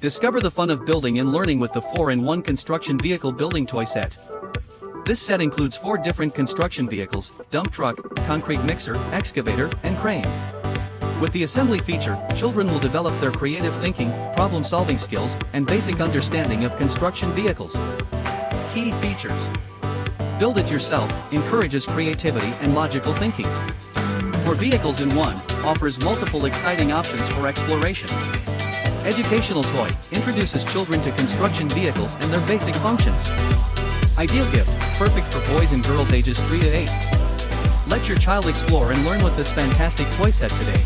Discover the fun of building and learning with the 4-in-1 construction vehicle building toy set. This set includes 4 different construction vehicles: dump truck, concrete mixer, excavator, and crane. With the assembly feature, children will develop their creative thinking, problem-solving skills, and basic understanding of construction vehicles. Key features: build it yourself, encourages creativity and logical thinking. For Vehicles in One, offers multiple exciting options for exploration. Educational toy, introduces children to construction vehicles and their basic functions. Ideal gift, perfect for boys and girls ages 3 to 8. Let your child explore and learn with this fantastic toy set today.